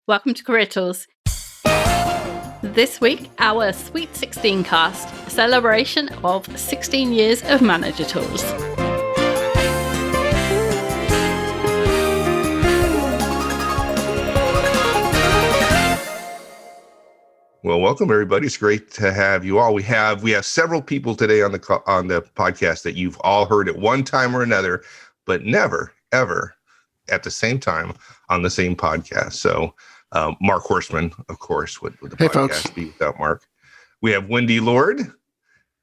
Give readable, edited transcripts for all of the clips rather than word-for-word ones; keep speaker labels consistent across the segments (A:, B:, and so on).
A: Welcome to Career Tools. This week, our Sweet 16 cast, a celebration of 16 years of Manager Tools.
B: Well, welcome everybody. It's great to have you all. We have several people today on the podcast that you've all heard at one time or another, but never ever at the same time on the same podcast. So, Mark Horstman, of course, would the
C: hey,
B: podcast
C: folks.
B: be without Mark? We have Wendy Lord.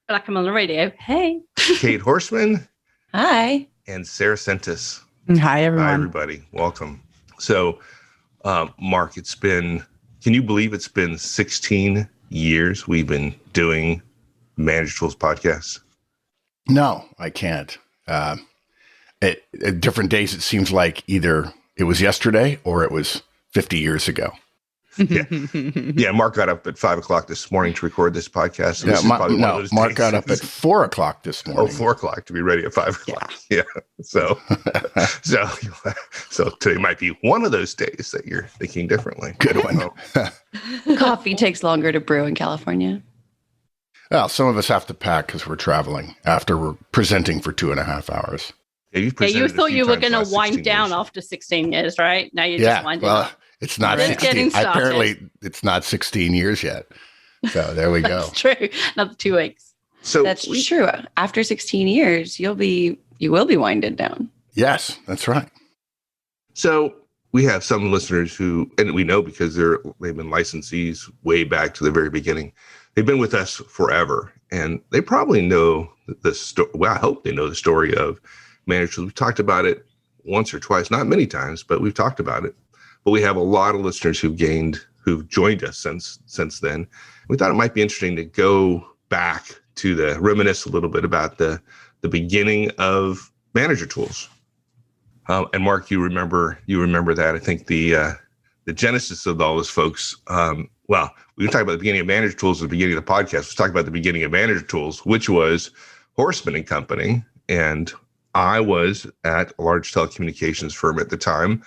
A: Like I'm on the radio. Hey.
B: Kate Horstman.
D: Hi.
B: And Sarah Sentis.
D: Hi, everyone.
B: Hi, everybody. Welcome. So, Mark, can you believe it's been 16 years we've been doing Manager Tools podcasts?
C: No, I can't. At different days, it seems like either it was yesterday or it was 50 years ago.
B: Yeah. Mark got up at 5 o'clock this morning to record this podcast. So
C: Mark got up at 4 o'clock this morning.
B: 4 o'clock to be ready at 5 o'clock. Yeah. So today might be one of those days that you're thinking differently.
C: Good one.
D: Coffee takes longer to brew in California.
C: Well, some of us have to pack because we're traveling after we're presenting for 2.5 hours.
B: Yeah,
A: you thought you were going to wind down after 16 years, right? Now you're just winding up.
C: It's not
A: Just
C: 16.
A: getting started.
C: Apparently, it's not 16 years yet. So there we go.
A: That's true. Another 2 weeks.
B: So
D: That's true. After 16 years, you will be winded down.
C: Yes, that's right.
B: So we have some listeners who, and we know because they've been licensees way back to the very beginning. They've been with us forever, and they probably know the story. Well, I hope they know the story of Manager Tools. We've talked about it once or twice, not many times, but we've talked about it. But we have a lot of listeners who've joined us since then. We thought it might be interesting to go back to reminisce a little bit about the beginning of Manager Tools. And Mark, you remember that. I think the genesis of all those folks. We talked about the beginning of Manager Tools at the beginning of the podcast. Let's talk about the beginning of Manager Tools, which was Horstman and Company. And I was at a large telecommunications firm at the time.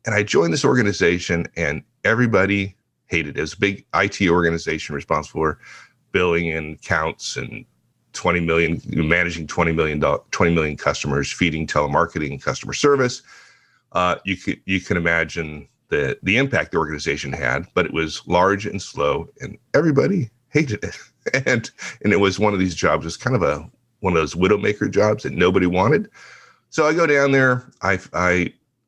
B: And I joined this organization and everybody hated it. It was a big IT organization responsible for billing and counts and 20 million, managing 20 million customers, feeding telemarketing and customer service. You can imagine the impact the organization had, but it was large and slow and everybody hated it. And it was one of these jobs, it was kind of one of those widowmaker jobs that nobody wanted. So I go down there,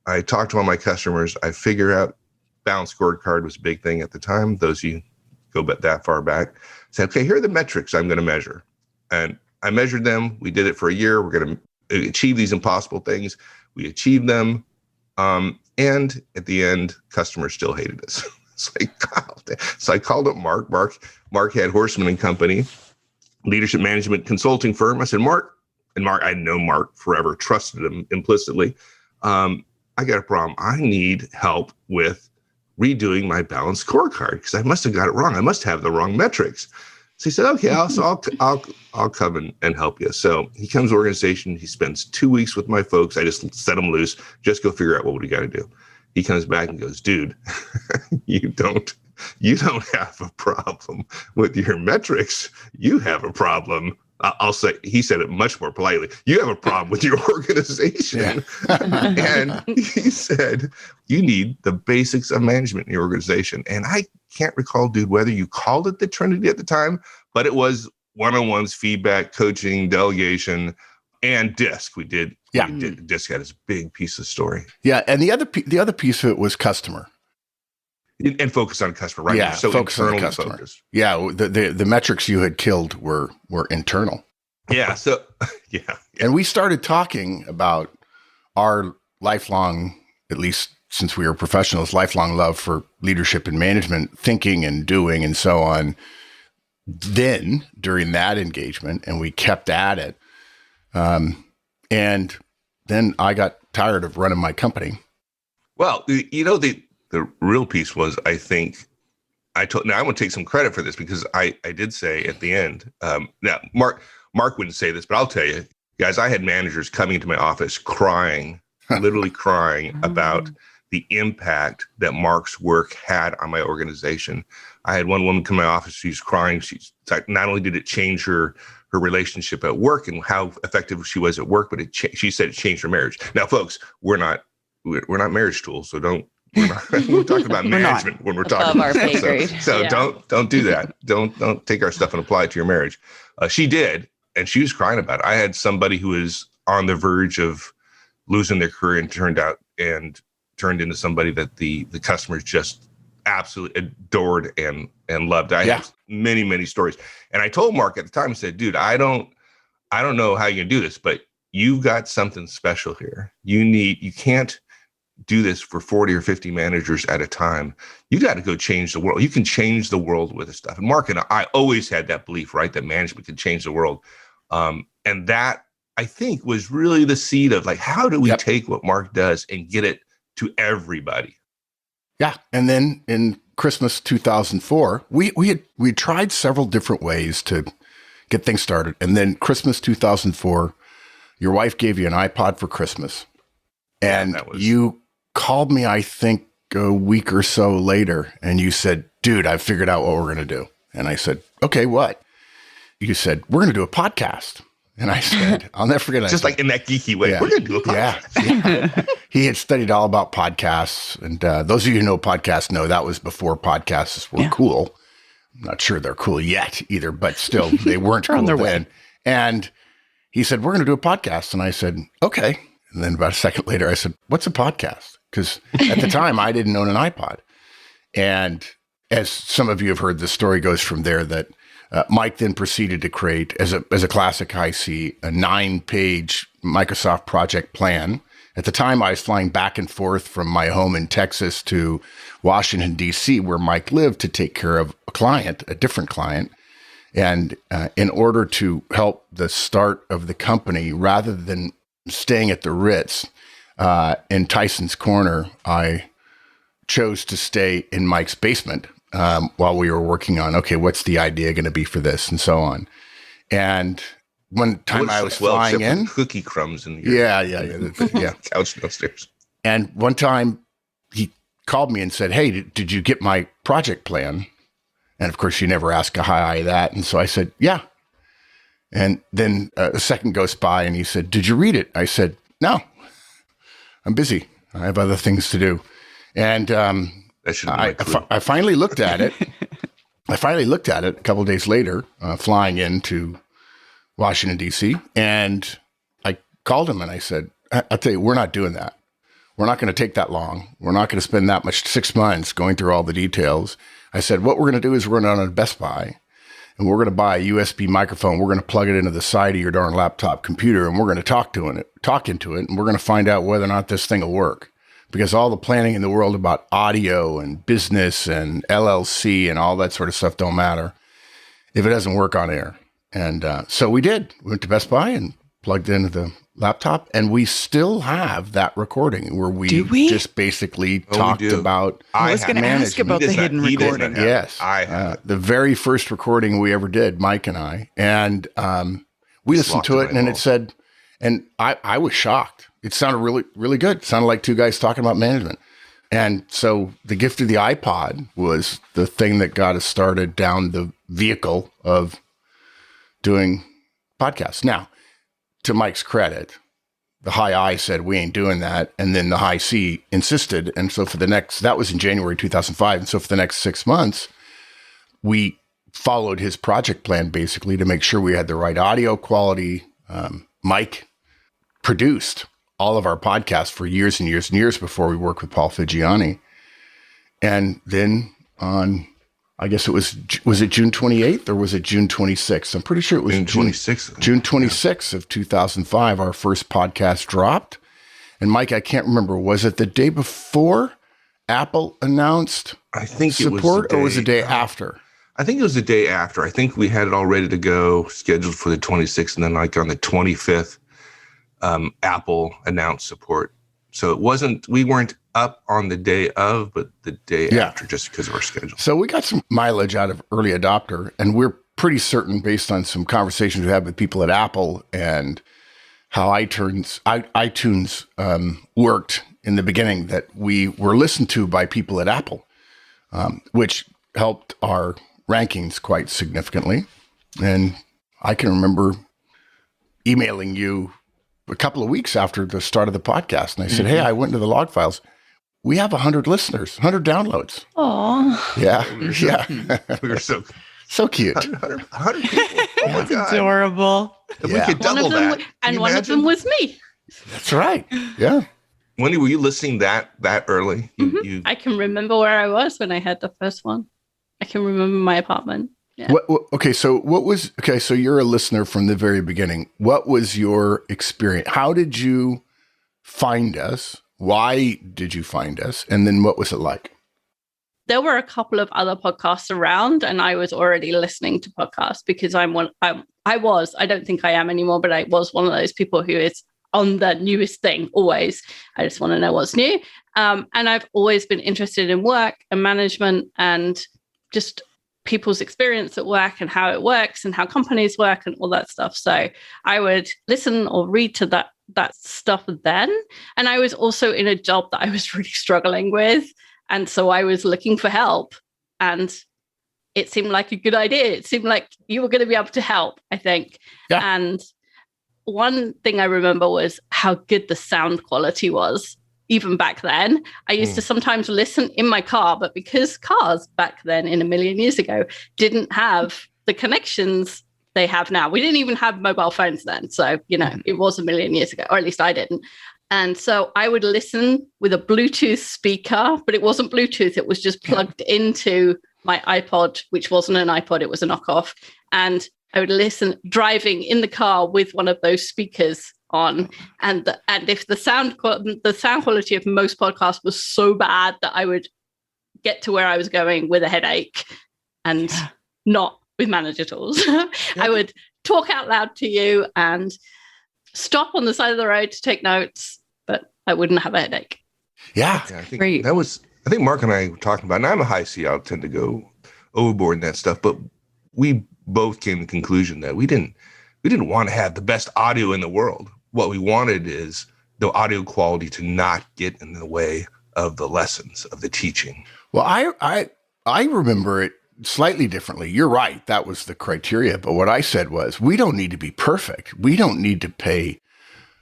B: I talk to all my customers. I figure out balanced scorecard was a big thing at the time. Those of you go that far back. Say, okay, here are the metrics I'm going to measure. And I measured them. We did it for a year. We're going to achieve these impossible things. We achieved them. And at the end, customers still hated us. So I called up Mark. Mark had Horstman and Company, leadership management consulting firm. I said, Mark, I know Mark forever, trusted him implicitly. I got a problem. I need help with redoing my balanced scorecard because I must have got it wrong. I must have the wrong metrics. So he said, okay, I'll come and help you. So he comes to the organization. He spends 2 weeks with my folks. I just set him loose. Just go figure out what we got to do. He comes back and goes, dude, you don't have a problem with your metrics. You have a problem. I'll say, he said it much more politely. You have a problem with your organization. Yeah. And he said, you need the basics of management in your organization. And I can't recall, dude, whether you called it the Trinity at the time, but it was one-on-ones, feedback, coaching, delegation, and DISC. DISC had this big piece of story.
C: Yeah. And the other piece of it was customer.
B: And focus on customer, right?
C: Yeah,
B: so
C: focus on the
B: internal
C: customer. Yeah, the metrics you had killed were internal.
B: Yeah, so yeah.
C: And we started talking about our lifelong, at least since we were professionals, lifelong love for leadership and management, thinking and doing and so on. Then during that engagement, and we kept at it. And then I got tired of running my company.
B: Well, the real piece was, I think, now I want to take some credit for this because I did say at the end, now Mark wouldn't say this, but I'll tell you, guys, I had managers coming into my office crying, literally crying about the impact that Mark's work had on my organization. I had one woman come to my office. She's crying. She's like, not only did it change her relationship at work and how effective she was at work, but she said it changed her marriage. Now, folks, we're not marriage tools, so we're talking about management when we're talking
D: our pay grade.
B: So don't do that. Don't take our stuff and apply it to your marriage. She did, and she was crying about it. I had somebody who was on the verge of losing their career and turned into somebody that the customers just absolutely adored and loved. I have many, many stories. And I told Mark at the time, I said, dude, I don't know how you're gonna do this, but you've got something special here. You can't do this for 40 or 50 managers at a time. You got to go change the world. You can change the world with this stuff. And Mark and I always had that belief, right? That management can change the world. And that, I think, was really the seed of like, how do we take what Mark does and get it to everybody?
C: Yeah. And then in Christmas 2004, we tried several different ways to get things started. And then Christmas 2004, your wife gave you an iPod for Christmas. And you called me, I think, a week or so later, and you said, dude, I figured out what we're going to do. And I said, okay, what? You said, we're going to do a podcast. And I said, I'll never forget it.
B: Just like in that geeky way, we're going to do a podcast.
C: Yeah. He had studied all about podcasts. And those of you who know podcasts know that was before podcasts were cool. I'm not sure they're cool yet either, but still, they weren't cool then. Way. And he said, we're going to do a podcast. And I said, okay. And then about a second later, I said, what's a podcast? Because at the time, I didn't own an iPod. And as some of you have heard, the story goes from there that Mike then proceeded to create, as a classic high C, a 9-page Microsoft project plan. At the time, I was flying back and forth from my home in Texas to Washington, D.C., where Mike lived, to take care of a different client. And in order to help the start of the company, rather than staying at the Ritz in Tyson's Corner, I chose to stay in Mike's basement while we were working on, okay, what's the idea going to be for this, and so on. And one time I was flying in,
B: cookie crumbs in your couch downstairs.
C: And one time he called me and said, hey, did you get my project plan? And of course, you never ask a hi that. And so I said, yeah. And then a second goes by and he said, did you read it? I said, no, I'm busy. I have other things to do. And I finally looked at it. I finally looked at it a couple of days later, flying into Washington, D.C. And I called him and I said, I'll tell you, we're not doing that. We're not going to take that long. We're not going to spend that much 6 months going through all the details. I said, what we're going to do is we're going to go to Best Buy and we're going to buy a USB microphone. We're going to plug it into the side of your darn laptop computer and we're going to talk into it. And we're going to find out whether or not this thing will work. Because all the planning in the world about audio and business and LLC and all that sort of stuff don't matter if it doesn't work on air. And so we did. We went to Best Buy and plugged it into the laptop, and we still have that recording where we just basically talked about.
E: I was going to ask about the hidden recording.
C: Yes, the very first recording we ever did, Mike and I, and we listened to it, and it said, and I was shocked. It sounded really, really good. It sounded like two guys talking about management. And so the gift of the iPod was the thing that got us started down the vehicle of doing podcasts. Now, to Mike's credit, the high I said, we ain't doing that. And then the high C insisted. And so that was in January 2005. And so for the next 6 months, we followed his project plan basically to make sure we had the right audio quality. Mike produced all of our podcasts for years and years and years before we worked with Paul Figiani. And then on, I guess was it June 28th or was it June 26th? I'm pretty sure it was June 26th. June 26th of 2005, our first podcast dropped. And Mike, I can't remember, was it the day before Apple announced support, or was it the day after?
B: I think it was the day after. I think we had it all ready to go, scheduled for the 26th. And then like on the 25th, Apple announced support. So we weren't up on the day of, but the day after, just because of our schedule.
C: So we got some mileage out of early adopter, and we're pretty certain based on some conversations we had with people at Apple and how iTunes worked in the beginning that we were listened to by people at Apple, which helped our rankings quite significantly. And I can remember emailing you a couple of weeks after the start of the podcast. And I said, hey, I went into the log files. We have 100 listeners, 100 downloads.
D: Oh,
C: Yeah.
B: We were so
C: cute.
B: 100 people. Oh my
E: That's
B: God.
E: adorable.
B: If we could double that.
A: And one of them was me.
C: That's right. Yeah.
B: Wendy, were you listening that early? You
A: I can remember where I was when I had the first one. I can remember my apartment. Yeah.
C: So you're a listener from the very beginning. What was your experience? How did you find us? Why did you find us? And then what was it like?
A: There were a couple of other podcasts around, and I was already listening to podcasts because I don't think I am anymore, but I was one of those people who is on the newest thing always. I just want to know what's new. And I've always been interested in work and management and just people's experience at work and how it works and how companies work and all that stuff. So I would listen or read to that stuff then. And I was also in a job that I was really struggling with. And so I was looking for help, and it seemed like a good idea. It seemed like you were going to be able to help, I think.
C: Yeah.
A: And one thing I remember was how good the sound quality was. Even back then, I used to sometimes listen in my car, but because cars back then in a million years ago didn't have the connections they have now. We didn't even have mobile phones then. So, it was a million years ago, or at least I didn't. And so I would listen with a Bluetooth speaker, but it wasn't Bluetooth. It was just plugged into my iPod, which wasn't an iPod. It was a knockoff. And I would listen driving in the car with one of those speakers on. And if the sound quality of most podcasts was so bad that I would get to where I was going with a headache and not with manager tools, I would talk out loud to you and stop on the side of the road to take notes, but I wouldn't have a headache.
C: Yeah.
B: I think
D: Great.
B: I think Mark and I were talking about, and I'm a high C, I'll tend to go overboard in that stuff, but we both came to the conclusion that we didn't want to have the best audio in the world. What we wanted is the audio quality to not get in the way of the lessons, of the teaching.
C: Well, I remember it slightly differently. You're right. That was the criteria. But what I said was, we don't need to be perfect. We don't need to pay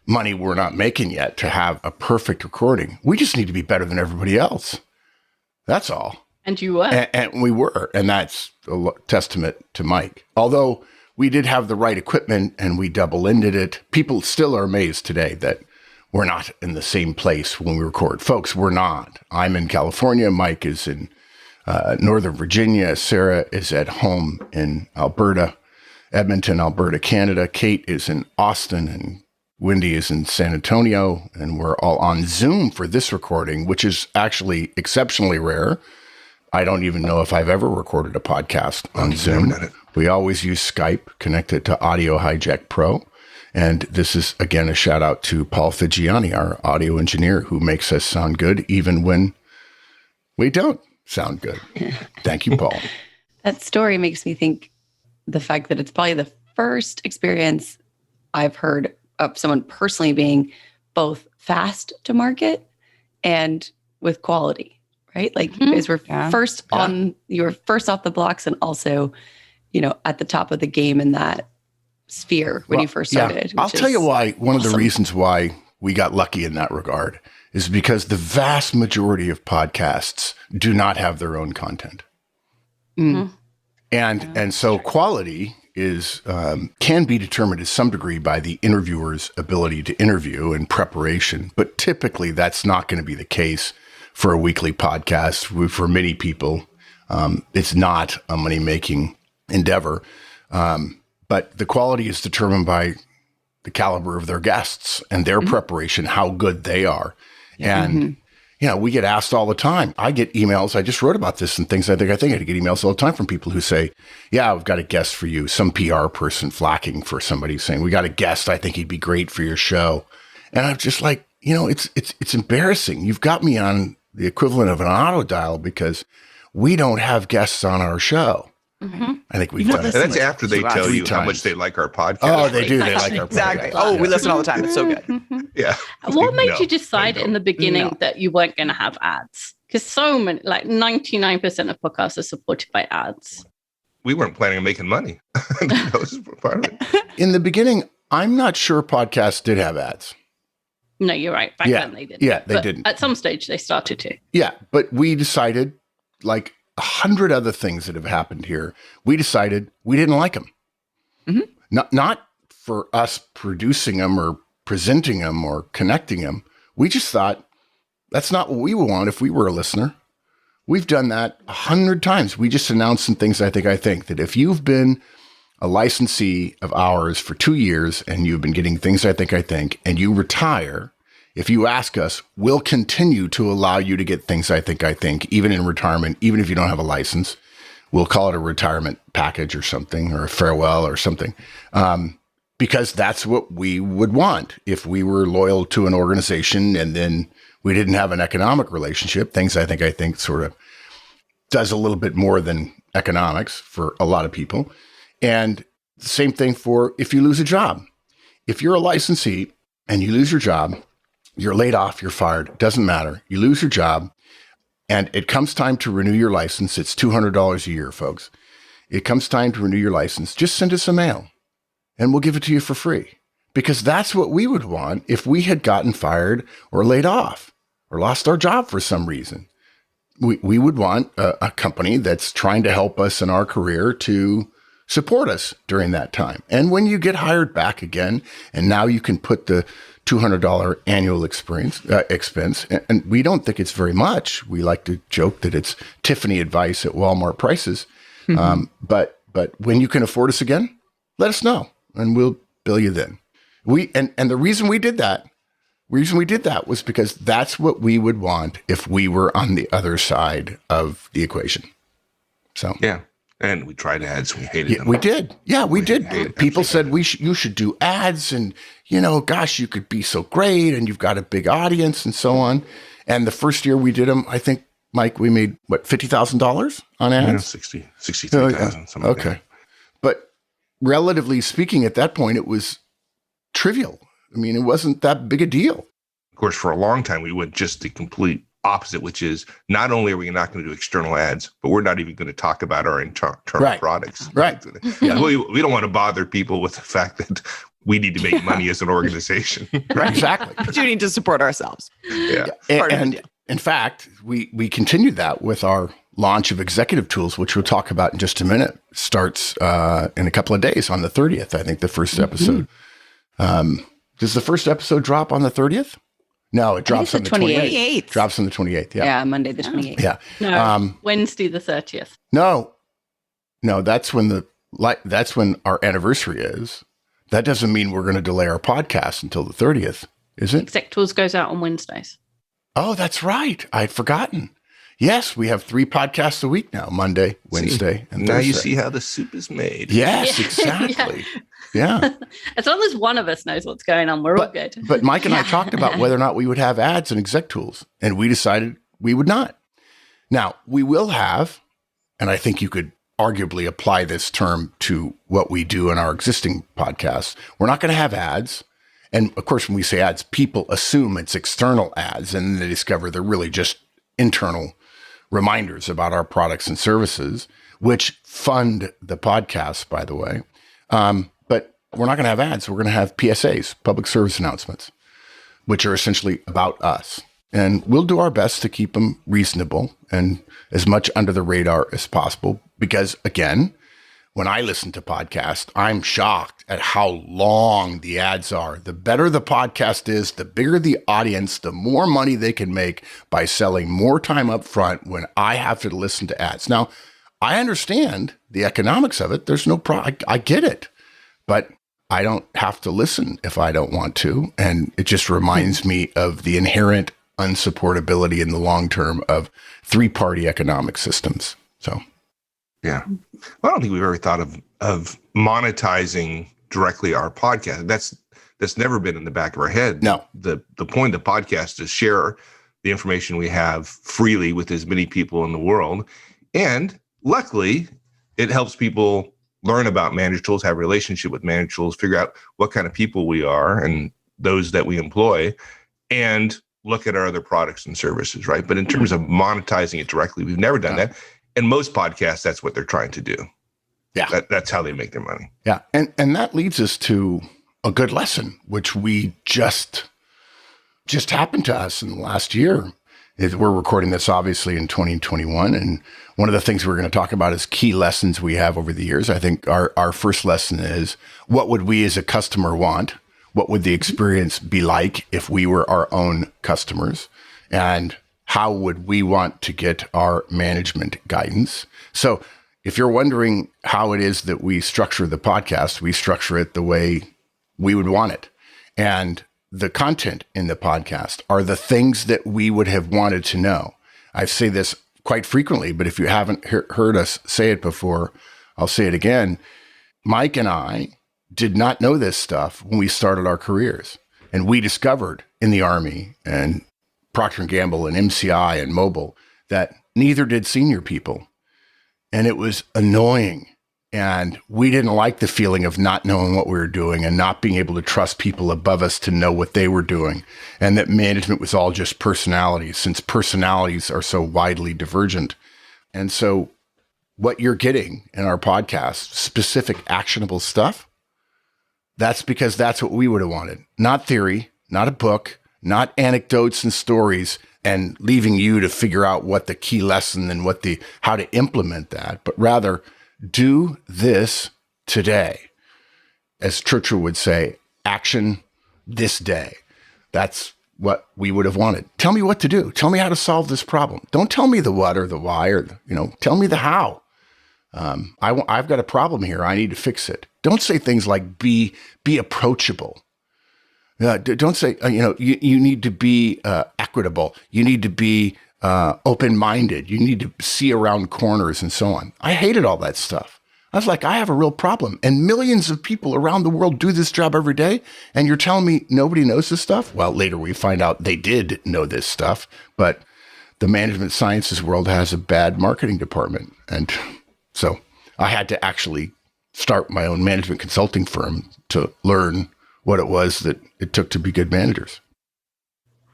C: money we're not making yet to have a perfect recording. We just need to be better than everybody else. That's all.
A: And you were.
C: And we were. And that's a testament to Mike. Although we did have the right equipment and we double-ended it, people still are amazed today that we're not in the same place when we record. Folks, we're not. I'm in California. Mike is in Northern Virginia. Sarah is at home in Alberta, Edmonton, Alberta, Canada. Kate is in Austin, and Wendy is in San Antonio. And we're all on Zoom for this recording, which is actually exceptionally rare. I don't even know if I've ever recorded a podcast on Zoom. We always use Skype, connected to Audio Hijack Pro. And this is, again, a shout out to Paul Figiani, our audio engineer, who makes us sound good even when we don't sound good. Thank you, Paul.
D: That story makes me think the fact that it's probably the first experience I've heard of someone personally being both fast to market and with quality, right? Like you guys were you were first off the blocks and also, at the top of the game in that sphere when you first started.
C: I'll tell you why. One of the reasons why we got lucky in that regard is because the vast majority of podcasts do not have their own content.
D: Mm.
C: And so quality is can be determined to some degree by the interviewer's ability to interview and preparation, but typically that's not going to be the case for a weekly podcast. For many people, it's not a money-making endeavor. But the quality is determined by the caliber of their guests and their preparation, how good they are. And, we get asked all the time. I get emails. I just wrote about this and things. I think I get emails all the time from people who say, yeah, I've got a guest for you. Some PR person flacking for somebody saying, we got a guest. I think he'd be great for your show. And I'm just like, it's embarrassing. You've got me on the equivalent of an auto dial because we don't have guests on our show.
A: Mm-hmm.
C: I think we've
E: You know,
C: done it.
B: And that's after they tell you how
C: times.
B: much they like our podcast.
C: Oh, they do. They
A: Exactly.
C: like our
E: Exactly.
C: podcast.
E: Oh, we
C: Yeah.
E: listen all the time. It's so good.
A: Mm-hmm.
B: Yeah.
A: What made
B: No,
A: you decide
B: I
A: in the beginning
E: No.
A: that you weren't going to have ads? Because so many, like 99% of podcasts are supported by ads.
B: We weren't planning on making money. That was part of it.
C: In the beginning, I'm not sure podcasts did have ads.
A: No, you're right. Back
C: Yeah.
A: then they didn't.
C: Yeah, they
A: But
C: didn't.
A: At some stage they started to.
C: Yeah, but we decided, like 100 other things that have happened here, we decided we didn't like them.
E: Mhm.
C: Not for us producing them or presenting them or connecting them. We just thought that's not what we would want if we were a listener. We've done that 100 times. We just announced some things I think that if you've been a licensee of ours for 2 years and you've been getting things I think, and you retire, if you ask us, we'll continue to allow you to get things I think, even in retirement, even if you don't have a license. We'll call it a retirement package or something, or a farewell or something, because that's what we would want if we were loyal to an organization and then we didn't have an economic relationship. Things I think sort of does a little bit more than economics for a lot of people. And the same thing for if you lose a job. If you're a licensee and you lose your job, you're laid off, you're fired, doesn't matter. You lose your job and it comes time to renew your license. It's $200 a year, folks. It comes time to renew your license. Just send us a mail and we'll give it to you for free, because that's what we would want if we had gotten fired or laid off or lost our job for some reason. We would want a company that's trying to help us in our career to support us during that time. And when you get hired back again, and now you can put the $200 annual expense, and we don't think it's very much. We like to joke that it's Tiffany advice at Walmart prices. But when you can afford us again, let us know, and we'll bill you then. And the reason we did that was because that's what we would want if we were on the other side of the equation. So
B: Yeah. And we tried ads. We hated them.
C: we did. Yeah, we did.
B: hated
C: People
B: absolutely
C: said you should do ads, and gosh, you could be so great, and you've got a big audience, and so on. And the first year we did them, I think, Mike, we made what, $50,000 on
B: Yeah,
C: ads?
B: 63,000. Something like
C: Okay,
B: that.
C: but relatively speaking, at that point, it was trivial. I mean, it wasn't that big a deal.
B: Of course, for a long time, we went just the complete opposite, which is not only are we not going to do external ads, but we're not even going to talk about our internal
C: Right.
B: products.
C: Right.
B: Yeah. We don't want to bother people with the fact that we need to make money as an organization.
C: Right, exactly.
E: We do need to support ourselves.
B: Yeah.
E: Part of the
C: And
E: deal.
C: in fact, we continued that with our launch of Executive Tools, which we'll talk about in just a minute. Starts in a couple of days on the 30th, I think, the first episode. Does the first episode drop on the 30th? No, it drops on
D: it's
C: the
D: the
C: 28th.
E: 28th.
C: Drops on the 28th. Yeah.
D: Yeah, Monday the 28th.
C: Yeah.
A: No, Wednesday the 30th.
C: No, that's when that's when our anniversary is. That doesn't mean we're going to delay our podcast until the 30th, is it?
A: Exec Tools goes out on Wednesdays.
C: Oh, that's right. I'd forgotten. Yes, we have 3 podcasts a week now: Monday, Wednesday, and
B: Now
C: Thursday.
B: you see how the soup is made.
C: Yes,
A: Yeah.
C: exactly. Yeah.
A: As long as one of us knows what's going on, we're all good.
C: But Mike and I talked about whether or not we would have ads in Exec Tools, and we decided we would not. Now, we will have, and I think you could arguably apply this term to what we do in our existing podcasts. We're not going to have ads. And of course, when we say ads, people assume it's external ads, and then they discover they're really just internal reminders about our products and services, which fund the podcast, by the way. But we're not going to have ads. We're going to have PSAs, public service announcements, which are essentially about us. And we'll do our best to keep them reasonable and as much under the radar as possible. Because again, when I listen to podcasts, I'm shocked at how long the ads are. The better the podcast is, the bigger the audience, the more money they can make by selling more time up front when I have to listen to ads. Now, I understand the economics of it. There's no problem. I get it. But I don't have to listen if I don't want to. And it just reminds me of the inherent unsupportability in the long term of 3-party economic systems. So,
B: Yeah. Well, I don't think we've ever thought of monetizing directly our podcast. That's never been in the back of our head.
C: No.
B: The point of the podcast is to share the information we have freely with as many people in the world. And luckily, it helps people learn about manager tools, have a relationship with manager tools, figure out what kind of people we are and those that we employ, and look at our other products and services, right? But in terms of monetizing it directly, we've never done that. And most podcasts, that's what they're trying to do.
C: Yeah.
B: That's how they make their money.
C: Yeah. And that leads us to a good lesson, which we just happened to us in the last year. We're recording this obviously in 2021. And one of the things we're going to talk about is key lessons we have over the years. I think our first lesson is, what would we as a customer want? What would the experience be like if we were our own customers? And how would we want to get our management guidance? So if you're wondering how it is that we structure the podcast, we structure it the way we would want it. And the content in the podcast are the things that we would have wanted to know. I say this quite frequently, but if you haven't heard us say it before, I'll say it again. Mike and I did not know this stuff when we started our careers. And we discovered in the Army and Procter & Gamble and MCI and Mobil that neither did senior people. And it was annoying. And we didn't like the feeling of not knowing what we were doing and not being able to trust people above us to know what they were doing. And that management was all just personalities, since personalities are so widely divergent. And so what you're getting in our podcast, specific actionable stuff, that's because that's what we would have wanted. Not theory, not a book, not anecdotes and stories and leaving you to figure out what the key lesson and how to implement that, but rather do this today. As Churchill would say, action this day. That's what we would have wanted. Tell me what to do. Tell me how to solve this problem. Don't tell me the what or the why or, tell me the how. I've got a problem here. I need to fix it. Don't say things like be approachable. Don't say, you need to be equitable. You need to be open-minded. You need to see around corners and so on. I hated all that stuff. I was like, I have a real problem. And millions of people around the world do this job every day. And you're telling me nobody knows this stuff? Well, later we find out they did know this stuff. But the management sciences world has a bad marketing department. And so I had to actually start my own management consulting firm to learn what it was that it took to be good managers.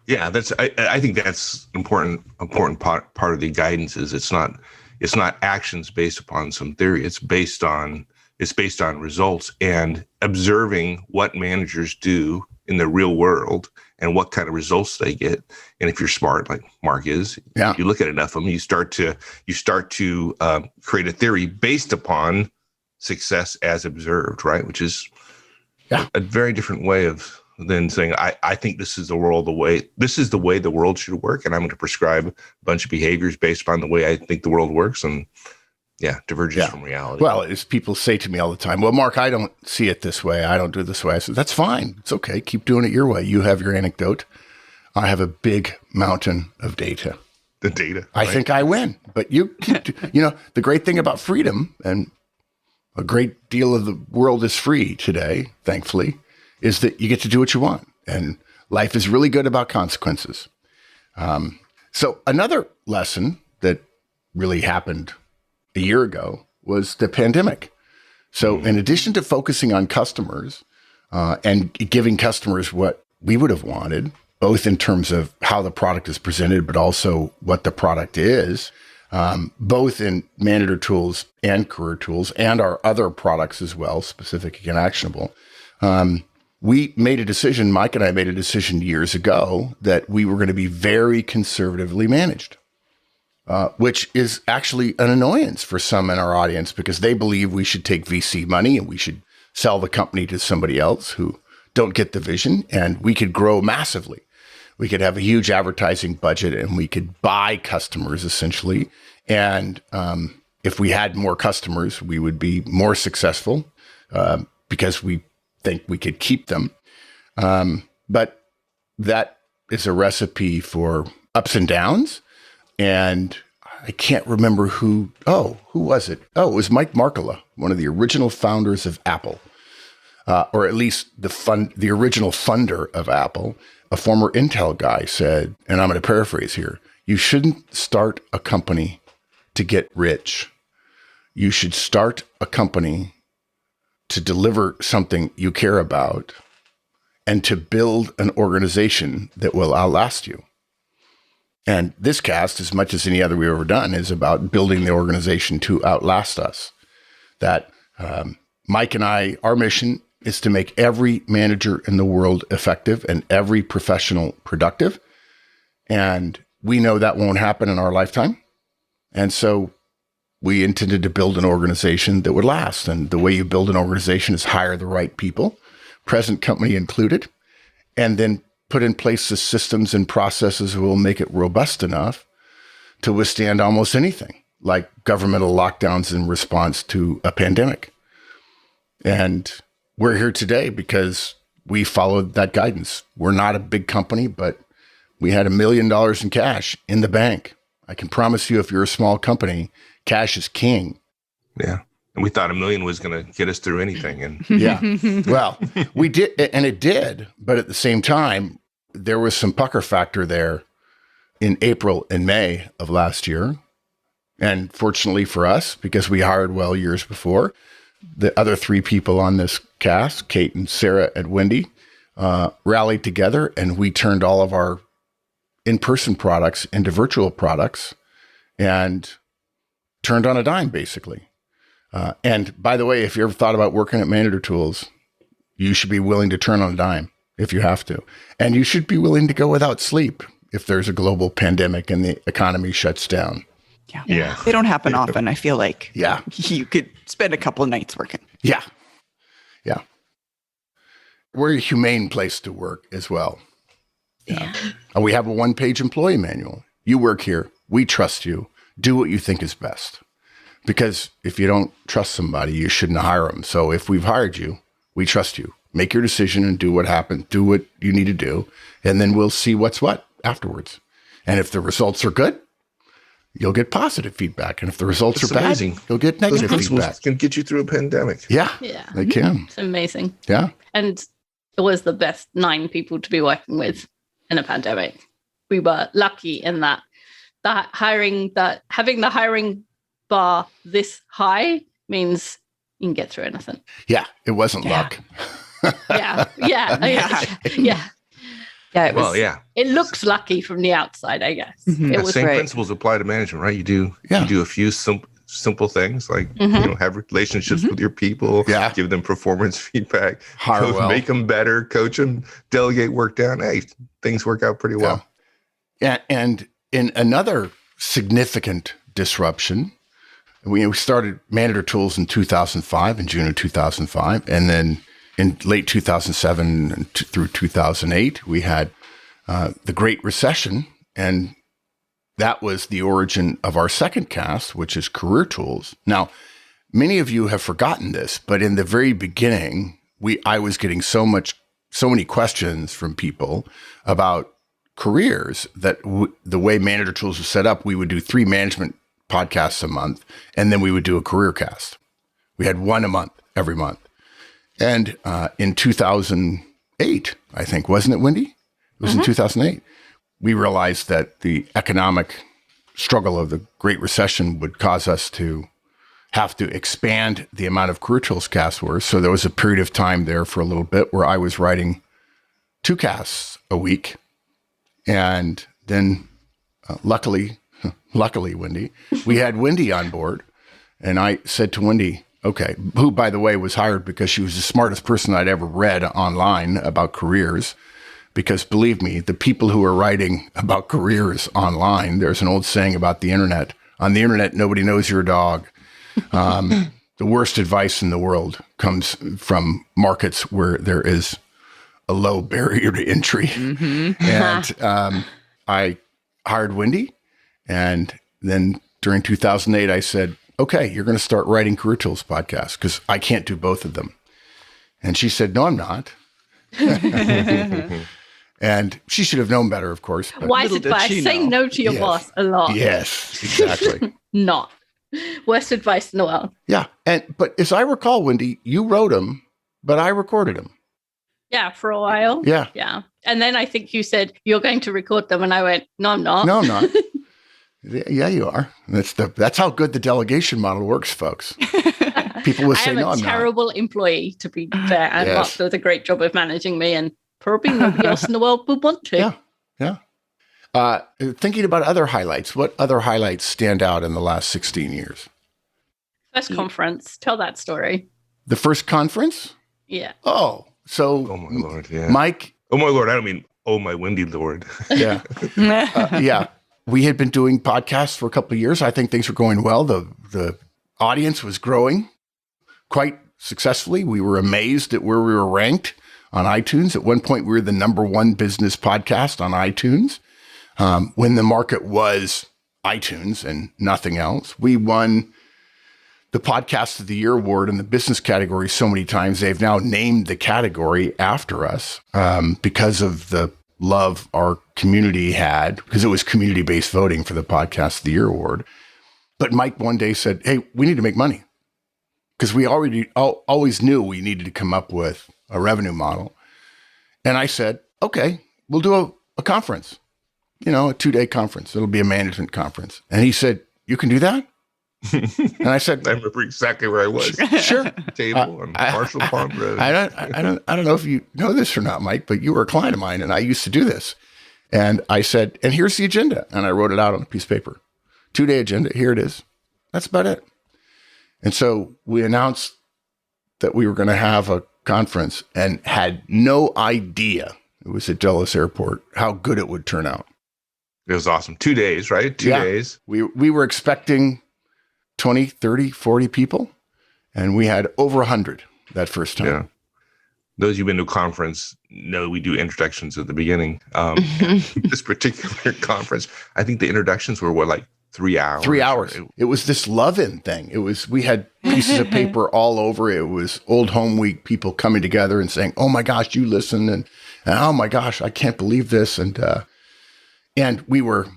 B: Yeah, I think that's important part of the guidance is it's not actions based upon some theory. It's based on results and observing what managers do in the real world and what kind of results they get. And if you're smart, like Mark is, you look at enough of them, you start to create a theory based upon success as observed, right? Which is a very different way of than saying, I think this is the way the world should work. And I'm going to prescribe a bunch of behaviors based upon the way I think the world works. And diverges from reality.
C: Well, as people say to me all the time, well, Mark, I don't see it this way. I don't do it this way. I said, that's fine. It's okay. Keep doing it your way. You have your anecdote. I have a big mountain of data.
B: The data.
C: I think I win. But you know, the great thing about freedom, and a great deal of the world is free today, thankfully, is that you get to do what you want. And life is really good about consequences. So another lesson that really happened a year ago was the pandemic. So in addition to focusing on customers and giving customers what we would have wanted, both in terms of how the product is presented, but also what the product is, both in Manager Tools and Career Tools and our other products as well, specific and actionable, we made a decision, Mike and I made a decision years ago that we were going to be very conservatively managed. Which is actually an annoyance for some in our audience because they believe we should take VC money and we should sell the company to somebody else who don't get the vision, and we could grow massively. We could have a huge advertising budget and we could buy customers essentially. And if we had more customers, we would be more successful because we think we could keep them. But that is a recipe for ups and downs. And I can't remember who was it? Oh, it was Mike Markkula, one of the original founders of Apple, or at least the original funder of Apple. A former Intel guy said, and I'm going to paraphrase here, you shouldn't start a company to get rich. you should start a company to deliver something you care about and to build an organization that will outlast you. And this cast, as much as any other we've ever done, is about building the organization to outlast us. That Mike and I, our mission is to make every manager in the world effective and every professional productive. And we know that won't happen in our lifetime. And so we intended to build an organization that would last. And the way you build an organization is hire the right people, present company included, and then put in place the systems and processes that will make it robust enough to withstand almost anything, like governmental lockdowns in response to a pandemic. And we're here today because we followed that guidance. We're not a big company, but we had $1 million in cash in the bank. I can promise you, if you're a small company, cash is king.
B: Yeah. And we thought $1 million was going to get us through anything. And
C: Yeah. Well, we did, and it did. But at the same time, there was some pucker factor there in April and May of last year. And fortunately for us, because we hired well years before, the other 3 people on this cast, Kate and Sarah and Wendy, rallied together, and we turned all of our in-person products into virtual products and turned on a dime, basically. And by the way, if you ever thought about working at Manager Tools, you should be willing to turn on a dime if you have to. And you should be willing to go without sleep if there's a global pandemic and the economy shuts down.
B: yeah.
E: They don't happen often. I feel like
C: Yeah.
E: you could spend a couple of nights working.
C: Yeah. Yeah. We're a humane place to work as well.
A: Yeah.
C: And we have a 1-page employee manual. You work here. We trust you. Do what you think is best. Because if you don't trust somebody, you shouldn't hire them. So if we've hired you, we trust you. Make your decision and do what happened. Do what you need to do. And then we'll see what's what afterwards. And if the results are good, you'll get positive feedback. And if the results
B: It's
C: are bad,
B: amazing.
C: you'll get
B: Those
C: negative
B: principles
C: feedback.
B: can get you through a pandemic.
C: Yeah,
A: Yeah.
C: they can.
A: It's amazing.
C: Yeah.
A: And it was the best 9 people to be working with in a pandemic. We were lucky in that having the hiring bar this high means you can get through anything.
C: Yeah. It wasn't
D: Yeah.
C: luck.
A: Yeah. Yeah. Yeah.
D: Yeah, it was.
B: Well, yeah.
A: It looks lucky from the outside, I guess.
E: Mhm.
A: It
B: Yeah,
A: was
B: same
D: great.
B: principles apply to management, right? You
C: Yeah.
B: do a few simple things like
A: Mhm.
B: have relationships with your people,
C: Yeah.
B: give them performance feedback,
C: Hire well.
B: make them better, coach them, delegate work down. Hey, things work out pretty well.
C: And in another significant disruption, we started Manager Tools in 2005, in June of 2005. And then in late 2007 and through 2008, we had the Great Recession. And that was the origin of our second cast, which is Career Tools. Now, many of you have forgotten this, but in the very beginning, I was getting so many questions from people about careers that the way Manager Tools was set up, we would do 3 management podcasts a month, and then we would do a career cast. We had 1 a month, every month. And in 2008, I think, wasn't it, Wendy? It was in 2008. We realized that the economic struggle of the Great Recession would cause us to have to expand the amount of Career Tools casts were. So there was a period of time there for a little bit where I was writing 2 casts a week. And then luckily, Wendy, we had Wendy on board. And I said to Wendy, okay, who, by the way, was hired because she was the smartest person I'd ever read online about careers. Because believe me, the people who are writing about careers online, there's an old saying about the internet. On the internet, nobody knows your dog. The worst advice in the world comes from markets where there is a low barrier to entry. And I hired Wendy. And then during 2008, I said, okay, you're going to start writing Career Tools podcasts because I can't do both of them. And she said, no, I'm not. And she should have known better, of course. But
A: Wise
E: Little did
A: advice.
E: she
A: Say
E: know.
A: no to your
C: Yes.
A: boss a lot.
C: yes, exactly.
A: Not. Worst advice in the world.
C: Yeah. But as I recall, Wendy, you wrote them, but I recorded them.
A: Yeah, for a while.
C: Yeah.
A: Yeah. And then I think you said, you're going to record them. And I went, no, I'm not.
C: No, I'm not. Yeah, you are. That's how good the delegation model works, folks. People will say, "No, I'm
A: a terrible employee, to be fair, and Mark does a great job of managing me, and probably nobody else in the world would want to."
C: Yeah. Thinking about other highlights, what other highlights stand out in the last 16 years?
A: First conference. Tell that story.
C: The first conference?
A: Yeah.
C: Oh, so
B: Oh my Lord, yeah.
C: Mike.
B: Oh my Lord, I don't mean, oh my windy Lord.
C: Yeah. Yeah. We had been doing podcasts for a couple of years. I think things were going well. The audience was growing quite successfully. We were amazed at where we were ranked on iTunes. At one point, we were the #1 business podcast on iTunes. When the market was iTunes and nothing else. We won the Podcast of the Year award in the business category so many times. They've now named the category after us because of the love our community had, because it was community-based voting for the Podcast of the Year award. But Mike one day said, "Hey, we need to make money," because we always knew we needed to come up with a revenue model. And I said, "Okay, we'll do a conference, a 2-day conference. It'll be a management conference." And he said, "You can do that?" And I said,
B: I remember exactly where I was.
C: "Sure."
B: Table on Marshall Pond Road.
C: I don't know if you know this or not, Mike, but you were a client of mine and I used to do this. And I said, "And here's the agenda." And I wrote it out on a piece of paper. 2-day agenda. Here it is. That's about it. And so we announced that we were going to have a conference and had no idea, it was at Dulles Airport, how good it would turn out.
B: It was awesome. 2 days, right? 2 days.
C: We were expecting 20, 30, 40 people, and we had over 100 that first time.
B: Yeah. Those who've been to a conference know we do introductions at the beginning. This particular conference, I think the introductions were like 3 hours.
C: 3 hours. It was this love-in thing. We had pieces of paper all over. It was Old Home Week, people coming together and saying, "Oh my gosh, you listen," and "Oh my gosh, I can't believe this." And we were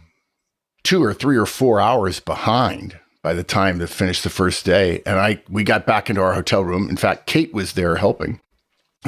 C: 2 or 3 or 4 hours behind by the time to finish the first day. And we got back into our hotel room. In fact, Kate was there helping.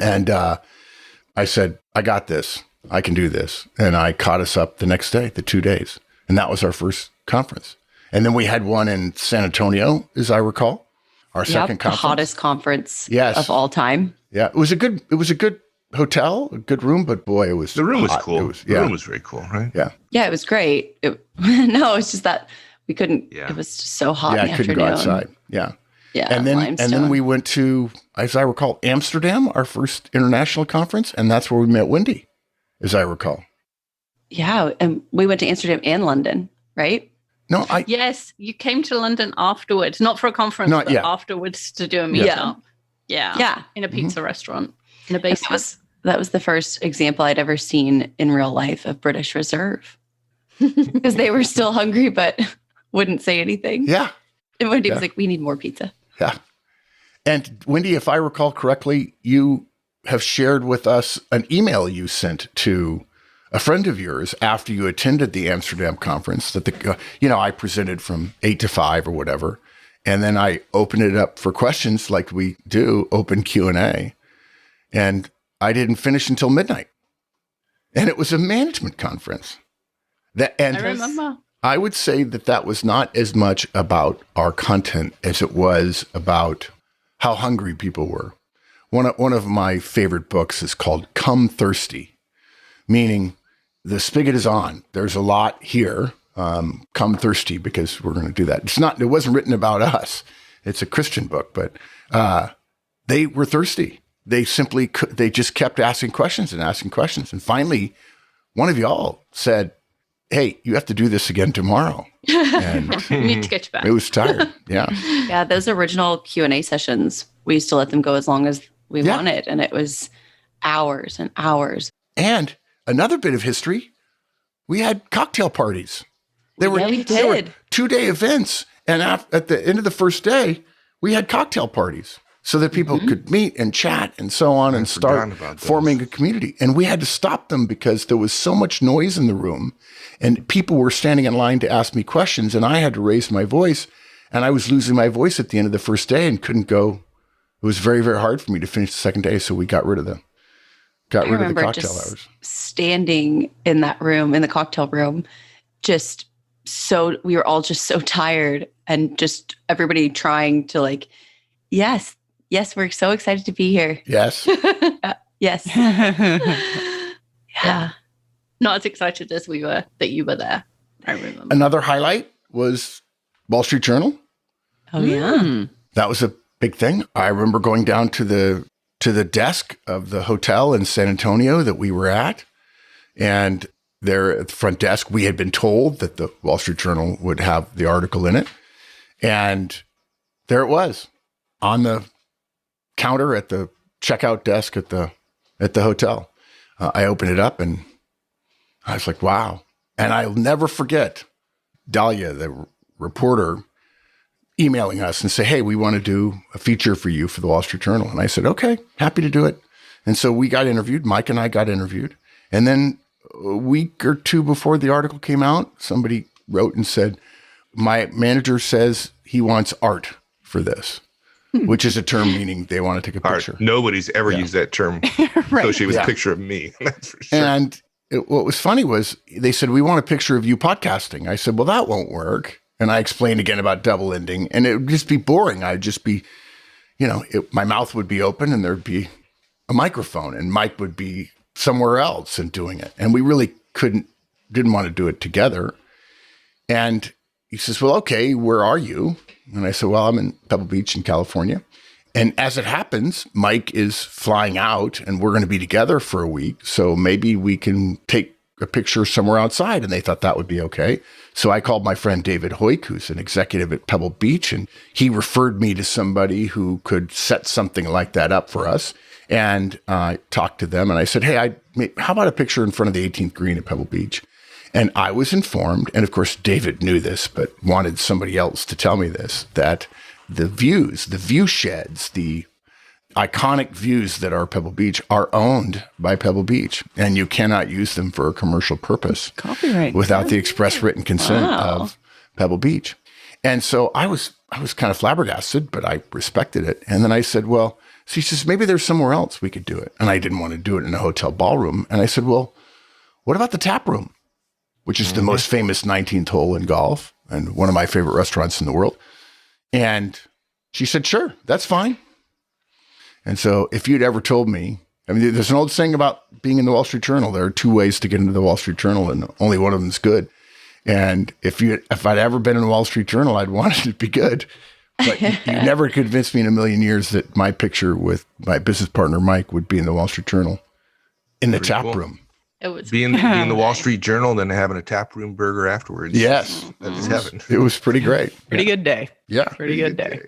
C: And I said, "I got this. I can do this." And I caught us up the next day, the 2 days. And that was our first conference. And then we had one in San Antonio, as I recall, our second conference.
D: The hottest conference
C: Yes.
D: of all time.
C: Yeah, it was a good hotel, a good room, but boy, it was
B: The room was
C: hot.
B: cool. The room was very cool, right?
C: Yeah.
D: Yeah, it was great. No, it's just that we couldn't.
B: Yeah.
D: It was just so hot
C: Yeah,
D: in the
C: I couldn't
D: afternoon.
C: go outside. Yeah.
D: Yeah,
C: And then we went to, as I recall, Amsterdam, our first international conference, and that's where we met Wendy, as I recall.
D: Yeah, and we went to Amsterdam and London, right?
C: No,
A: Yes, you came to London afterwards, not for a conference, but afterwards to do a meetup. Yeah. In a pizza restaurant in a basement.
D: That was the first example I'd ever seen in real life of British Reserve, because they were still hungry but wouldn't say anything.
C: Yeah.
D: And Wendy was like, "We need more pizza."
C: Yeah. And Wendy, if I recall correctly, you have shared with us an email you sent to a friend of yours after you attended the Amsterdam conference that I presented from 8 to 5 or whatever. And then I opened it up for questions like we do, open Q&A. And I didn't finish until midnight. And it was a management conference.
A: I remember.
C: I would say that was not as much about our content as it was about how hungry people were. One of my favorite books is called Come Thirsty, meaning the spigot is on. There's a lot here. Come thirsty, because we're going to do that. It wasn't written about us. It's a Christian book, but they were thirsty. They just kept asking questions. And finally, one of y'all said, "Hey, you have to do this again tomorrow." And
A: You need to get you back.
C: it was tired. Yeah.
D: Yeah, those original Q&A sessions, we used to let them go as long as we wanted. And it was hours and hours.
C: And another bit of history, we had cocktail parties. They were 2-day events. And at the end of the first day, we had cocktail parties so that people could meet and chat and so on and start forming a community. And we had to stop them because there was so much noise in the room and people were standing in line to ask me questions. And I had to raise my voice, and I was losing my voice at the end of the first day and couldn't go. It was very, very hard for me to finish the second day. So we got rid of the cocktail hours.
D: Standing in that room, in the cocktail room, just we were all just so tired, and just everybody trying to like, yes, we're so excited to be here.
C: Yes.
D: Yes.
A: Yeah. Not as excited as we were that you were there. I remember.
C: Another highlight was Wall Street Journal.
D: Oh yeah.
C: That was a big thing. I remember going down to the desk of the hotel in San Antonio that we were at, and there at the front desk, we had been told that the Wall Street Journal would have the article in it, and there it was on the counter at the checkout desk at the hotel. I opened it up and I was like, wow. And I'll never forget Dahlia, the reporter, emailing us and say, hey, we want to do a feature for you for the Wall Street Journal. And I said, okay, happy to do it. And so we got interviewed. Mike and I got interviewed. And then a week or two before the article came out, somebody wrote and said, my manager says he wants art for this, which is a term meaning they want to take a picture.
B: Art. Nobody's ever used that term associated with a picture of me. That's for sure.
C: And what was funny was they said, we want a picture of you podcasting. I said, well, that won't work. And I explained again about double ending, and it would just be boring. I'd just be, my mouth would be open and there'd be a microphone and Mike would be somewhere else and doing it. And we really didn't want to do it together. And he says, well, okay, where are you? And I said, well, I'm in Pebble Beach in California. And as it happens, Mike is flying out and we're going to be together for a week. So maybe we can take a picture somewhere outside. And they thought that would be okay. So I called my friend David Hoyk, who's an executive at Pebble Beach, and he referred me to somebody who could set something like that up for us. And I talked to them and I said, hey, how about a picture in front of the 18th green at Pebble Beach? And I was informed, and of course, David knew this, but wanted somebody else to tell me this, that the view sheds, the iconic views that are Pebble Beach are owned by Pebble Beach, and you cannot use them for a commercial purpose
E: Copyright.
C: without the express written consent of Pebble Beach. And so I was kind of flabbergasted, but I respected it. And then I said, well, so he says, maybe there's somewhere else we could do it. And I didn't want to do it in a hotel ballroom. And I said, well, what about the tap room, which is the most famous 19th hole in golf and one of my favorite restaurants in the world? And she said, sure, that's fine. And so if you'd ever told me, I mean, there's an old saying about being in the Wall Street Journal. There are two ways to get into the Wall Street Journal, and only one of them is good. And if I'd ever been in the Wall Street Journal, I'd want it to be good. But you never convinced me in a million years that my picture with my business partner, Mike, would be in the Wall Street Journal in the tap room.
A: It was
B: Being the Wall Street Journal and then having a tap room burger afterwards.
C: Yes.
B: That's heaven.
C: It was pretty great.
E: Pretty good day.
C: Yeah.
E: Pretty good day.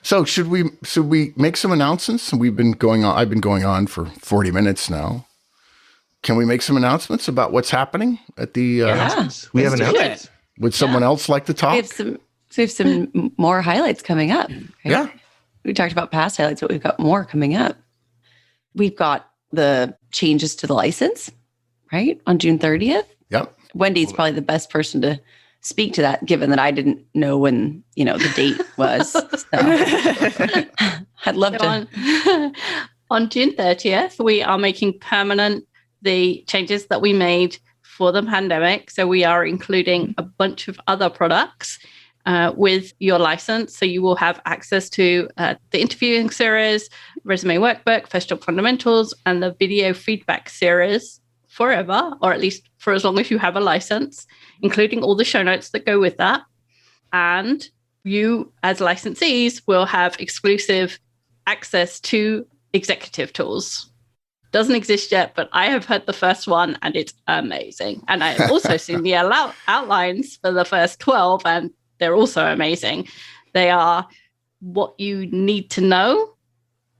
C: So should we make some announcements? I've been going on for 40 minutes now. Can we make some announcements about what's happening at the
B: We have announcements.
C: Would someone else like to talk?
D: We have some more highlights coming up. Right?
C: Yeah.
D: We talked about past highlights, but we've got more coming up. We've got the changes to the license, right? On June 30th.
C: Yep.
D: Wendy's probably the best person to speak to that, given that I didn't know when, the date was. So I'd love to.
A: On June 30th, we are making permanent the changes that we made for the pandemic. So we are including a bunch of other products with your license. So you will have access to the interviewing series, resume workbook, First Job Fundamentals, and the video feedback series forever, or at least for as long as you have a license, including all the show notes that go with that. And you, as licensees, will have exclusive access to executive tools. Doesn't exist yet, but I have heard the first one and it's amazing. And I have also seen the outlines for the first 12, and they're also amazing. They are what you need to know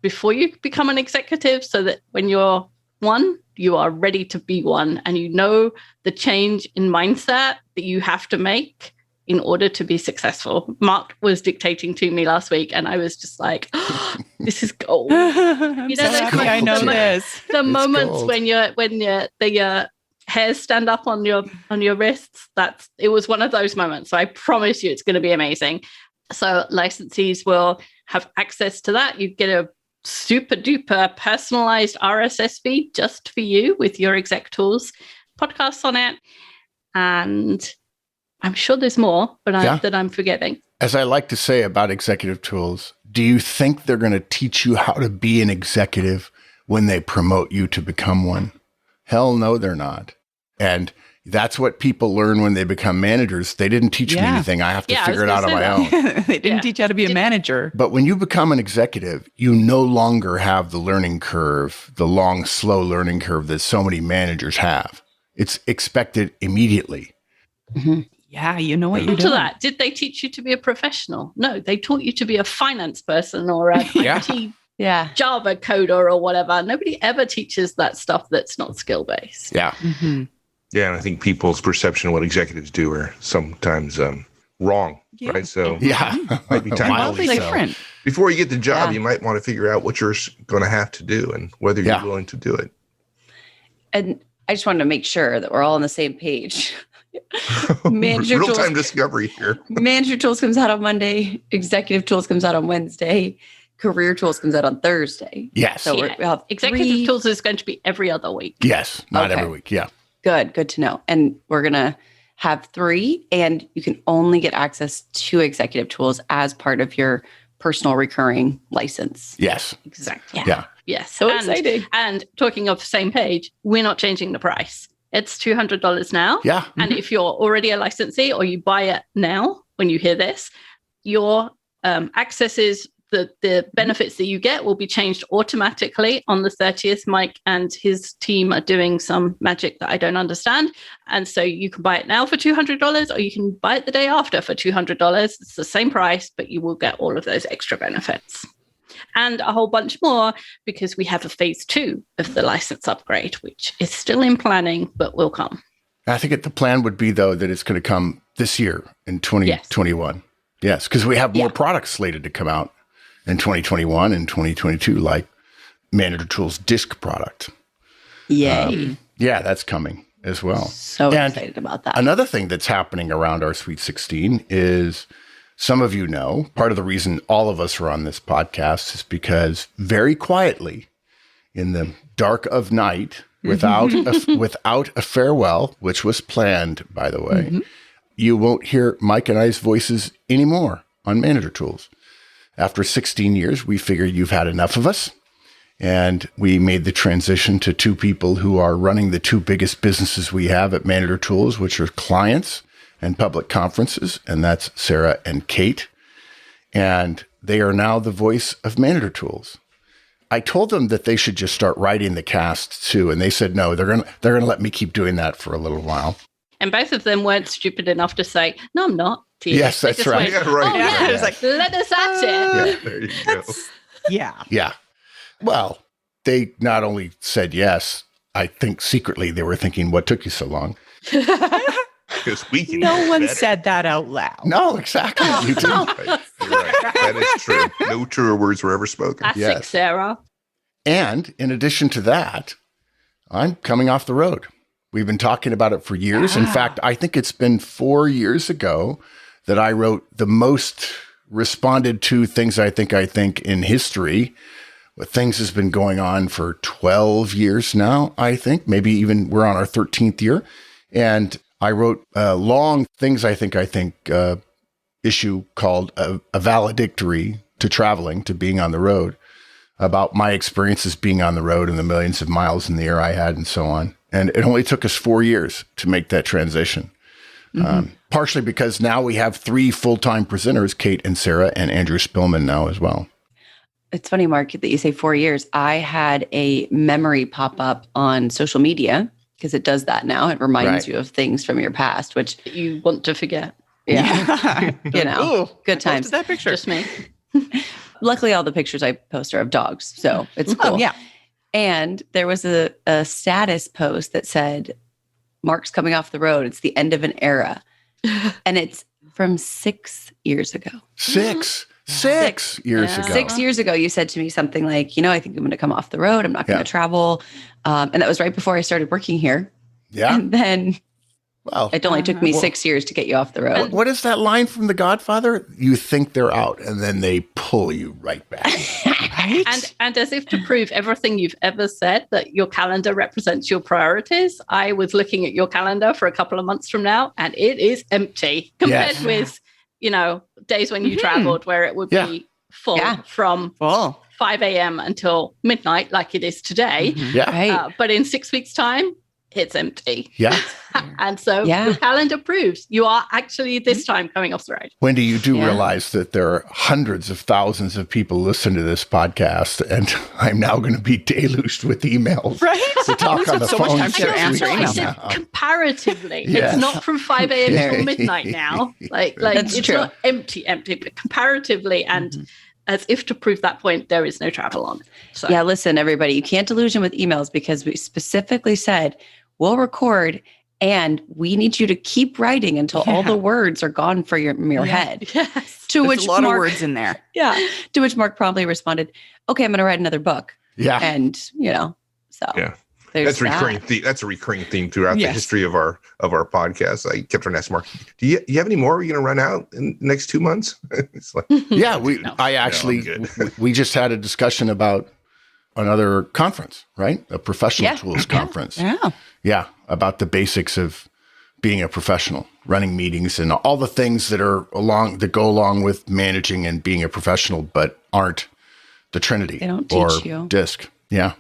A: before you become an executive, so that when you're one, you are ready to be one, and you know the change in mindset that you have to make in order to be successful. Mark was dictating to me last week, and I was just like, oh, "This is gold."
E: I'm so happy I know this.
A: The moments
C: gold.
A: when the hairs stand up on your wrists. It was one of those moments. So I promise you, it's going to be amazing. So licensees will have access to that. You get a super duper personalized RSS feed just for you with your Exec Tools podcasts on it. And I'm sure there's more, but
C: Yeah.
A: that I'm forgetting.
C: As I like to say about executive tools, do you think they're going to teach you how to be an executive when they promote you to become one? Hell no, they're not. And that's what people learn when they become managers. They didn't teach me
E: Yeah.
C: anything. I have to
A: Yeah, I
C: figure
A: was
C: it out on
A: gonna
C: my
A: say
C: own.
E: They didn't
A: Yeah.
E: teach you how to be a manager.
C: But when you become an executive, you no longer have the learning curve, the long, slow learning curve that so many managers have. It's expected immediately.
E: Yeah, you know what you're
A: To
E: doing.
A: that, did they teach you to be a professional? No, they taught you to be a finance person or an
C: Yeah.
A: IT
D: Yeah.
A: Java coder or whatever. Nobody ever teaches that stuff that's not skill based.
C: Yeah.
E: Mhm.
B: Yeah, and I think people's perception of what executives do are sometimes wrong,
E: Yeah.
B: right? So
C: Yeah.
B: Might be time
C: Mildly
E: Wildly
C: so.
E: different.
B: before you get the job,
D: Yeah.
B: you might want to figure out what you're going to have to do and whether you're
C: Yeah.
B: willing to do it.
D: And I just wanted to make sure that we're all on the same page. Manager tools.
B: Real-time discovery here.
D: Manager Tools comes out on Monday. Executive Tools comes out on Wednesday. Career Tools comes out on Thursday.
C: Yes.
D: So
A: Yeah.
D: we have
A: Executive
D: three.
A: tools is going to be every other week.
C: Yes. Not
D: Okay.
C: every week. Yeah.
D: Good to know. And we're going to have 3, and you can only get access to Executive Tools as part of your personal recurring license.
C: Yes.
A: Exactly.
C: Yeah.
A: Yes.
D: So
A: and,
D: exciting.
A: And talking of the same page, we're not changing the price. It's $200 now.
C: Yeah.
A: And if you're already a licensee or you buy it now, when you hear this, your accesses, the benefits that you get will be changed automatically on the 30th. Mike and his team are doing some magic that I don't understand. And so you can buy it now for $200 or you can buy it the day after for $200. It's the same price, but you will get all of those extra benefits. And a whole bunch more because we have a phase 2 of the license upgrade, which is still in planning, but will come.
C: I think the plan would be, though, that it's going to come this year in 2021. Yes, because we have more products slated to come out in 2021 and 2022, like Manager Tools Disk product.
D: Yay.
C: Yeah, that's coming as well.
D: So
C: And
D: excited about that.
C: Another thing that's happening around our Sweet 16 is, some of you know, part of the reason all of us are on this podcast is because very quietly in the dark of night, without a farewell, which was planned, by the way, you won't hear Mike and I's voices anymore on Manager Tools. After 16 years, we figured you've had enough of us. And we made the transition to 2 people who are running the 2 biggest businesses we have at Manager Tools, which are clients and public conferences. And that's Sarah and Kate. And they are now the voice of Manager Tools. I told them that they should just start writing the cast too. And they said, no, they're gonna let me keep doing that for a little while.
A: And both of them weren't stupid enough to say, no, I'm not. to you.
C: Yes,
A: They
C: that's
A: just
C: right.
A: went,
B: Yeah, right.
A: Oh,
B: Yeah.
A: yeah.
E: It's like,
A: Let us at it.
B: Yeah, there you go.
E: yeah.
C: Yeah. Well, they not only said yes, I think secretly they were thinking, what took you so long?
B: Because we can
E: No
B: do
E: one
B: better.
E: said that out loud.
C: No, exactly. You did.
B: Right. You're right. That is true. No truer words were ever spoken.
A: Classic
C: Yes.
A: Sarah.
C: And in addition to that, I'm coming off the road. We've been talking about it for years. In fact, I think it's been 4 years ago that I wrote the most responded to things I think in history. Things has been going on for 12 years now, I think. Maybe even we're on our 13th year. And I wrote a long things I think issue called a valedictory to traveling, to being on the road, about my experiences being on the road and the millions of miles in the air I had and so on. And it only took us 4 years to make that transition. Partially because now we have 3 full-time presenters, Kate and Sarah and Andrew Spillman now as well.
D: It's funny, Mark, that you say 4 years. I had a memory pop up on social media because it does that now. It reminds
C: Right.
D: you of things from your past, which,
A: You want to forget.
D: yeah, you know,
E: Ooh,
D: good
E: I posted
D: times.
E: that picture.
A: Just me.
D: Luckily, all the pictures I post are of dogs. So it's cool.
E: Oh, yeah.
D: And there was a status post that said, Mark's coming off the road. It's the end of an era. And it's from 6 years ago.
C: 6 years
A: Yeah.
C: ago.
D: 6 years ago, you said to me something like, I think I'm going to come off the road. I'm not going to
C: Yeah.
D: travel. And that was right before I started working here.
C: Yeah.
D: And then
C: Well,
D: It only took me
C: Well-
D: 6 years to get you off the road.
C: what is that line from The Godfather? You think they're out, and then they pull you right back.
E: Right?
A: And as if to prove everything you've ever said that your calendar represents your priorities, I was looking at your calendar for a couple of months from now, and it is empty compared
C: Yes.
A: with, days when you traveled where it would
C: Yeah.
A: be full
D: Yeah.
A: from
E: Full.
A: 5 a.m. until midnight, like it is today.
C: Yeah.
D: Right.
A: But in 6 weeks' time, it's empty.
C: Yeah.
A: And so
D: Yeah.
A: your calendar proves you are actually this time coming off the road.
C: Wendy, you do
D: Yeah.
C: realize that there are hundreds of thousands of people listening to this podcast, and I'm now going to be deluged with emails.
E: Right?
C: To talk on the
E: so much
C: phone
E: time to
C: six
E: answer
C: weeks
A: I
E: emails.
A: said
C: now.
A: comparatively.
C: Yes.
A: It's not from 5 a.m. till midnight now. Like
D: That's
A: it's
D: true.
A: not empty, but comparatively, and as if to prove that point, there is no travel on. So
D: Yeah, listen, everybody, you can't delusion with emails because we specifically said we'll record and we need you to keep writing until all
E: Yeah.
D: the words are gone from your
E: Yeah.
D: head.
A: yes.
D: To
E: There's
D: which
E: a lot
D: Mark,
E: of words in there.
D: yeah, to which Mark promptly responded, "Okay, I'm going to write another book."
C: Yeah.
D: And so
B: Yeah.
D: there's
B: That's a recurring
D: that.
B: theme. That's a recurring theme throughout the
E: Yes.
B: history of our podcast. I kept trying to ask Mark, "Do you have any more? Are you going to run out in the next 2 months?" It's like,
C: Yeah.
A: No.
C: I actually,
B: good.
C: we just had a discussion about another conference, right? A professional
D: Yeah.
C: tools conference.
E: Yeah.
C: Yeah, about the basics of being a professional, running meetings, and all the things that go along with managing and being a professional, but aren't the Trinity
D: They don't
C: or
D: teach you.
C: DISC. Yeah,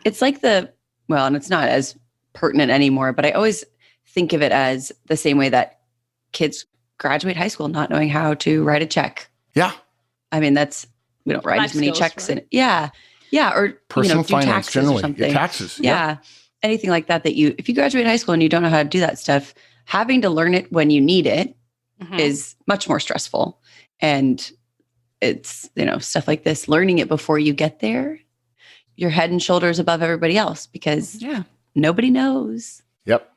D: It's like and it's not as pertinent anymore, but I always think of it as the same way that kids graduate high school not knowing how to write a check.
C: yeah.
D: I mean, we don't write
A: Life
D: as many
A: skills,
D: checks
A: right?
D: in yeah, or
C: Personal
D: do
C: finance
D: taxes
C: generally,
D: or something.
C: taxes.
D: Yeah. Anything like that if you graduate high school and you don't know how to do that stuff, having to learn it when you need it
A: Mhm.
D: is much more stressful. And it's, stuff like this, learning it before you get there, you're head and shoulders above everybody else because
E: Yeah.
D: nobody knows.
C: Yep.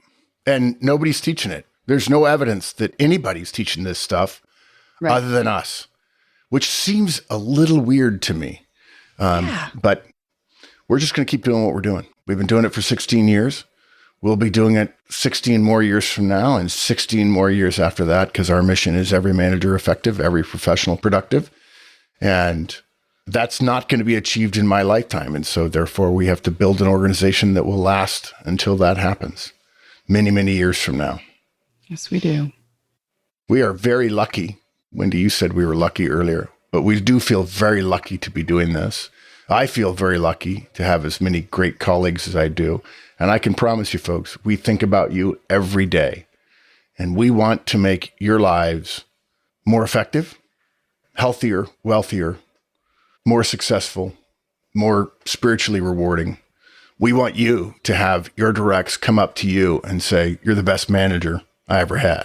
C: And nobody's teaching it. There's no evidence that anybody's teaching this stuff
D: Right.
C: other than us, which seems a little weird to me. But we're just going to keep doing what we're doing. We've been doing it for 16 years. We'll be doing it 16 more years from now and 16 more years after that, because our mission is every manager effective, every professional productive. And that's not going to be achieved in my lifetime. And so therefore we have to build an organization that will last until that happens many, many years from now.
E: Yes, we do.
C: We are very lucky. Wendy, you said we were lucky earlier, but we do feel very lucky to be doing this. I feel very lucky to have as many great colleagues as I do. And I can promise you folks, we think about you every day. And we want to make your lives more effective, healthier, wealthier, more successful, more spiritually rewarding. We want you to have your directs come up to you and say, "You're the best manager I ever had."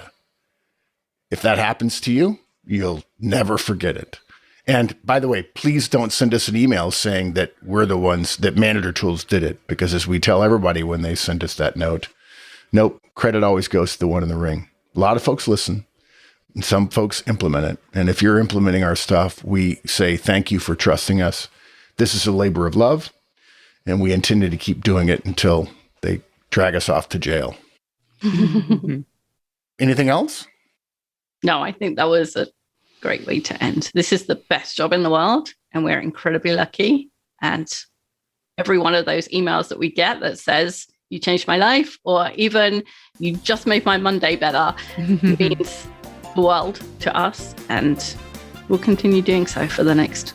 C: If that happens to you, you'll never forget it. And by the way, please don't send us an email saying that we're the ones that Manager Tools did it, because as we tell everybody when they send us that note, nope, credit always goes to the one in the ring. A lot of folks listen, and some folks implement it. And if you're implementing our stuff, we say thank you for trusting us. This is a labor of love, and we intend to keep doing it until they drag us off to jail. Anything else?
A: No, I think that was a great way to end. This is the best job in the world, and we're incredibly lucky. And every one of those emails that we get that says, "You changed my life," or even "You just made my Monday better," means the world to us. And we'll continue doing so for the next,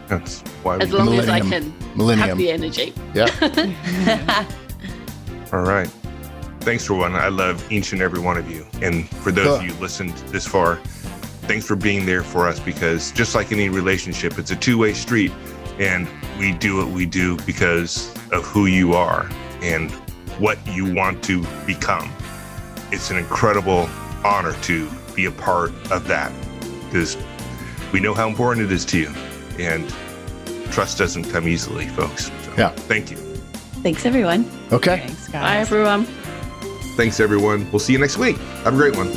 B: that's why
A: as
B: we
A: long as I
C: Millennium.
A: can
C: Millennium.
A: have the energy.
C: Yeah.
B: All right. Thanks for one. I love each and every one of you. And for those of you listened this far, thanks for being there for us, because just like any relationship, it's a two-way street. And we do what we do because of who you are and what you want to become. It's an incredible honor to be a part of that, because we know how important it is to you. And trust doesn't come easily, folks. So,
C: Yeah.
B: Thank you.
D: Thanks, everyone.
C: Okay.
E: Thanks,
A: Bye,
E: guys.
A: everyone.
B: Thanks, everyone. We'll see you next week. Have a great one.